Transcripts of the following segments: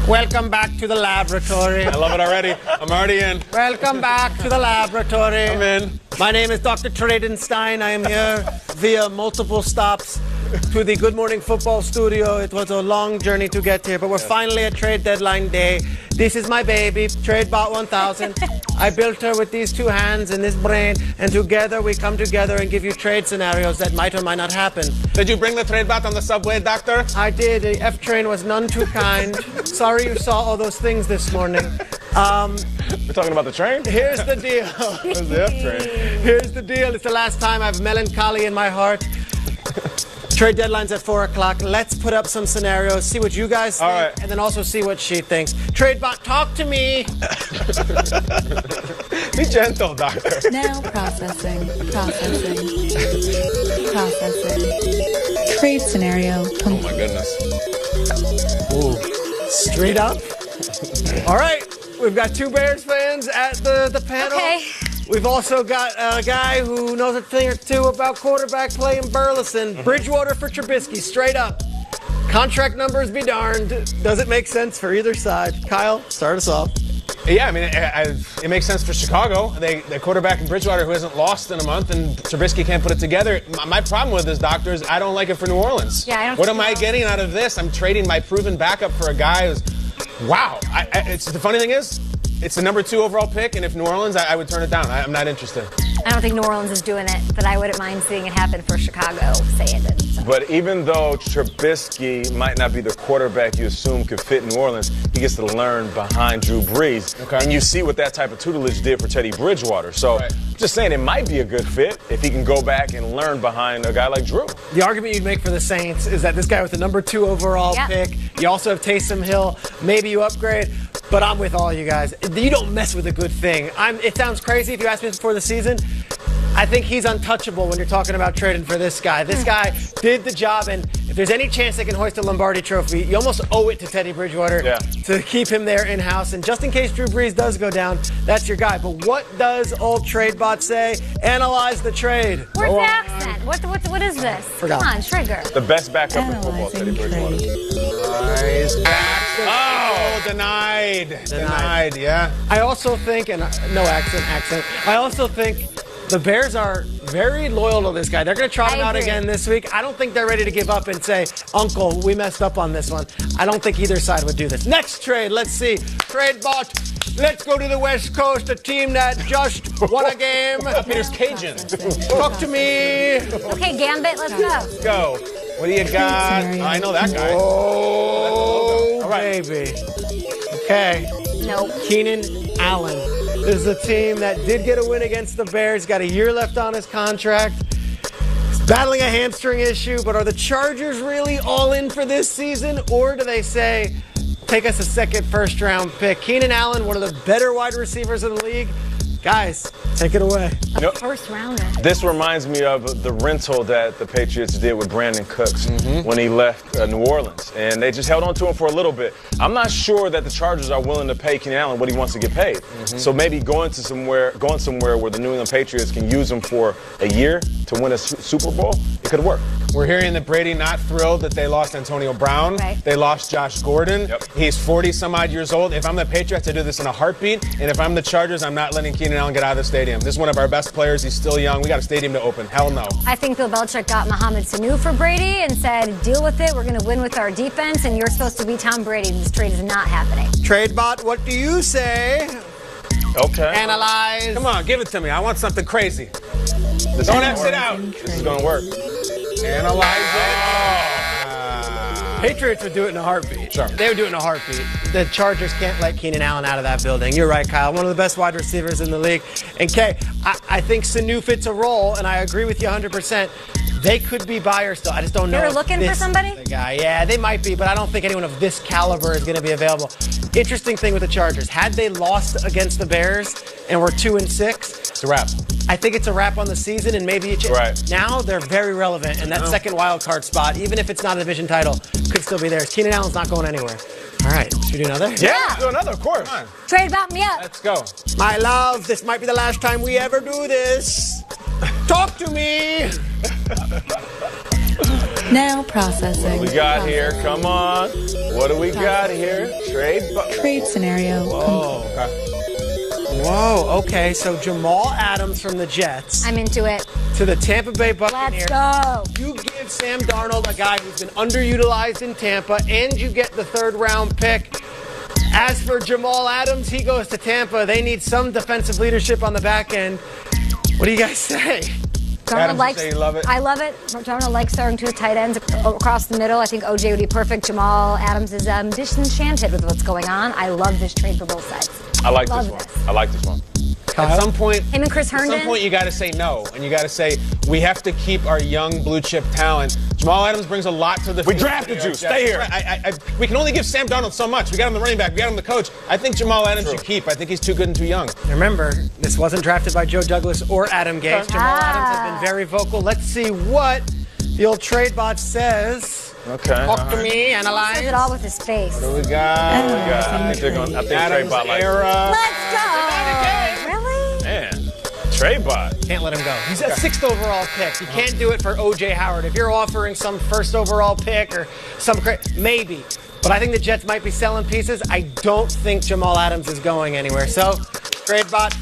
Welcome back to the laboratory. I love it already. I'm already in. Welcome back to the laboratory. I'm in. My name is Dr. Tradenstein. I am here via multiple stops to the Good Morning Football studio. It was a long journey to get here, but we're finally at trade deadline day. This is my baby, TradeBot 1000. I built her with these two hands and this brain, and together we come together and give you trade scenarios that might or might not happen. Did you bring the TradeBot on the subway, doctor? I did. The F train was none too kind. Sorry you saw all those things this morning. We're talking about the train? Here's the deal. Where's the F train? Here's the deal. It's the last time I have melancholy in my heart. Trade deadline's at 4 o'clock. Let's put up some scenarios, see what you guys think, right. and then also see what she thinks. TradeBot, talk to me. Be gentle, doctor. Now processing. Trade scenario Oh complete. my goodness. Straight up. All right. We've got two Bears fans at the panel. Okay. We've also got a guy who knows a thing or two about quarterback play in Burleson. Bridgewater for Trubisky, straight up. Contract numbers be darned. Does it make sense for either side? Kyle, start us off. Yeah, I mean, it makes sense for Chicago. They quarterback in Bridgewater who hasn't lost in a month, and Trubisky can't put it together. My problem with this, doctor, is I don't like it for New Orleans. Yeah, I don't What think am I so. getting out of this? I'm trading my proven backup for a guy who's, wow. It's the funny thing is, it's the number 2 overall pick, and if New Orleans, I would turn it down. I'm not interested. I don't think New Orleans is doing it, but I wouldn't mind seeing it happen for Chicago, say it did. So. But even though Trubisky might not be the quarterback you assume could fit New Orleans, he gets to learn behind Drew Brees. Okay. And you see what that type of tutelage did for Teddy Bridgewater. So Right. just saying it might be a good fit if he can go back and learn behind a guy like Drew. The argument you'd make for the Saints is that this guy with the number 2 overall Yep. pick, you also have Taysom Hill, maybe you upgrade, but I'm with all you guys. You don't mess with a good thing. It sounds crazy if you asked me this before the season. I think he's untouchable when you're talking about trading for this guy. This guy did the job, and if there's any chance they can hoist a Lombardi trophy, you almost owe it to Teddy Bridgewater to keep him there in-house. And just in case Drew Brees does go down, that's your guy. But what does old TradeBot say? Analyze the trade. Where's the accent? What is this? Forgot. Come on, trigger. The best backup in football, Teddy Analyzing Bridgewater. trade. Nice. Oh, denied, yeah. I also think, and no accent, I also think the Bears are very loyal to this guy. They're going to try him I out agree. again this week. I don't think they're ready to give up and say, Uncle, we messed up on this one. I don't think either side would do this. Next trade, let's see. TradeBot, let's go to the West Coast, a team that just won a game. Peter's Cajun. Talk to me. Okay, Gambit, let's go. Go. What do you got? scenario. I know that guy. Oh, All right. baby. Okay. Nope. Keenan Allen is the team that did get a win against the Bears. Got a year left on his contract. He's battling a hamstring issue, but are the Chargers really all in for this season? Or do they say, take us a second first-round pick? Keenan Allen, one of the better wide receivers in the league. Guys, take it away. First rounder. This reminds me of the rental that the Patriots did with Brandon Cooks when he left New Orleans. And they just held on to him for a little bit. I'm not sure that the Chargers are willing to pay Keenan Allen what he wants to get paid. So maybe going somewhere where the New England Patriots can use him for a year to win a Super Bowl, it could work. We're hearing that Brady not thrilled that they lost Antonio Brown. Right. They lost Josh Gordon. Yep. He's 40-some-odd years old. If I'm the Patriots, I do this in a heartbeat. And if I'm the Chargers, I'm not letting Keenan Allen get out of the stadium. This is one of our best players. He's still young. We got a stadium to open. Hell no. I think Bill Belichick got Mohamed Sanu for Brady and said, deal with it. We're going to win with our defense, and you're supposed to be Tom Brady. This trade is not happening. TradeBot, what do you say? Okay. Analyze. Come on, give it to me. I want something crazy. Don't exit out. This is going to work. Analyze it. Patriots would do it in a heartbeat. Sure. They would do it in a heartbeat. The Chargers can't let Keenan Allen out of that building. You're right, Kyle. One of the best wide receivers in the league. And Kay, I think Sanu fits a role, and I agree with you 100%. They could be buyers still. I just don't know. They're if looking this for somebody? is the guy. Yeah, they might be, but I don't think anyone of this caliber is going to be available. Interesting thing with the Chargers. Had they lost against the Bears and were 2-6, It's a wrap. I think it's a wrap on the season, and maybe Right. now they're very relevant, and that second wild card spot, even if it's not a division title, could still be theirs. Keenan Allen's not going anywhere. All right, should we do another? Yeah, let's do another, of course. Come on. Trade about me up. Let's go. My love, this might be the last time we ever do this. Talk to me. Now processing. We got here. Come on. What do we got here? Trade scenario. Whoa, okay, so Jamal Adams from the Jets I'm into it. to the Tampa Bay Buccaneers. Let's go. You give Sam Darnold, a guy who's been underutilized in Tampa, and you get the 3rd round pick. As for Jamal Adams, he goes to Tampa. They need some defensive leadership on the back end. What do you guys say? Adams would say you love it. I love it. Darnold likes throwing to his tight ends across the middle. I think OJ would be perfect. Jamal Adams is disenchanted with what's going on. I love this trade for both sides. I like Love this one. this. I like this one. At some point, Him and Chris Herndon. At some point, you got to say no, and you got to say we have to keep our young blue chip talent. Jamal Adams brings a lot to the. We drafted you. Stay here. We can only give Sam Darnold so much. We got him the running back. We got him the coach. I think Jamal Adams should keep. I think he's too good and too young. Remember, this wasn't drafted by Joe Douglas or Adam Gase. Jamal Adams has been very vocal. Let's see what the old trade bot says. Okay. Talk to me, analyze. Does it all with his face. What do we got? I think they're going. I think Adams trade bot like era. Let's go. Really? Man, trade bot. Can't let him go. He's a 6th overall pick. You can't do it for O.J. Howard. If you're offering some 1st overall pick or some maybe. But I think the Jets might be selling pieces. I don't think Jamal Adams is going anywhere. So, trade bot,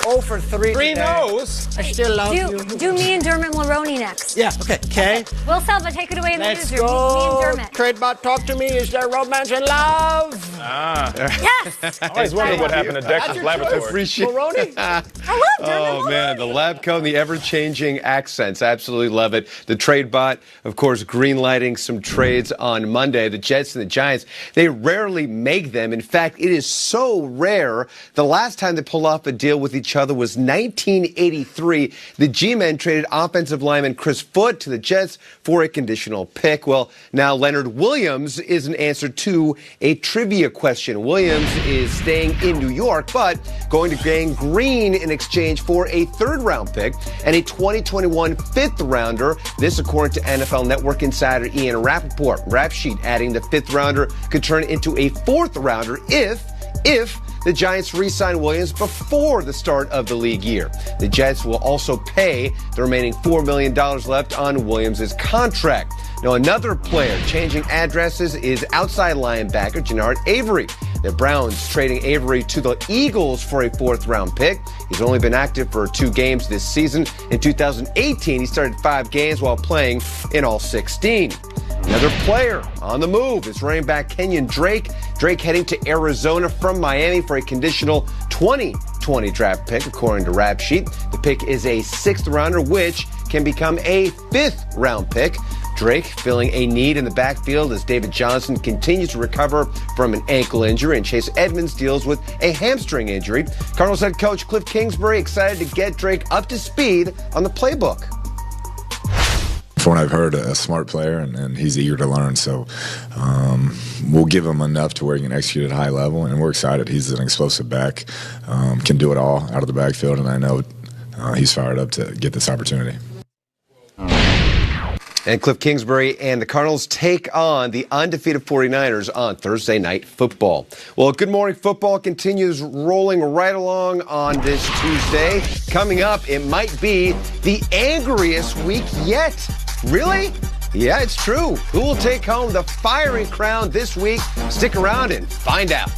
0 for 3 Three today. no's. I still love you. Do me and Dermot Mulroney next. Yeah, okay. Will Selva, take it away in the Let's newsroom. Me go. and Dermot. Trade bot, talk to me. Is there romance and love? Yes. I always wondered what happened to Dexter's Laboratory. Appreciate Mulroney? I love Dermot Oh, man, the lab coat and the ever-changing accents. Absolutely love it. The trade bot, of course, green-lighting some trades on Monday. The Jets and the Giants, they rarely make them. In fact, it is so rare. The last time they pulled off a deal with each other was 1983. The G-Men traded offensive lineman Chris Foote to the Jets for a conditional pick. Well, now Leonard Williams is an answer to a trivia question. Williams is staying in New York, but going to Gang Green in exchange for a 3rd-round pick and a 2021 5th-rounder. This, according to NFL Network insider Ian Rappaport. Rap sheet adding the 5th-rounder could turn into a 4th-rounder if the Giants re-sign Williams before the start of the league year. The Jets will also pay the remaining $4 million left on Williams' contract. Now, another player changing addresses is outside linebacker Jannard Avery. The Browns trading Avery to the Eagles for a 4th-round pick. He's only been active for 2 games this season. In 2018, he started 5 games while playing in all 16. Another player on the move is running back Kenyon Drake. Drake heading to Arizona from Miami for a conditional 2020 draft pick, according to Rap Sheet. The pick is a 6th-rounder, which can become a 5th-round pick. Drake filling a need in the backfield as David Johnson continues to recover from an ankle injury and Chase Edmonds deals with a hamstring injury. Cardinals head coach Cliff Kingsbury excited to get Drake up to speed on the playbook. From what I've heard, a smart player, and he's eager to learn. So we'll give him enough to where he can execute at a high level, and we're excited. He's an explosive back, can do it all out of the backfield, and I know he's fired up to get this opportunity. And Cliff Kingsbury and the Cardinals take on the undefeated 49ers on Thursday Night Football. Well, Good Morning Football continues rolling right along on this Tuesday. Coming up, it might be the angriest week yet. Really? Yeah, it's true. Who will take home the firing crown this week? Stick around and find out.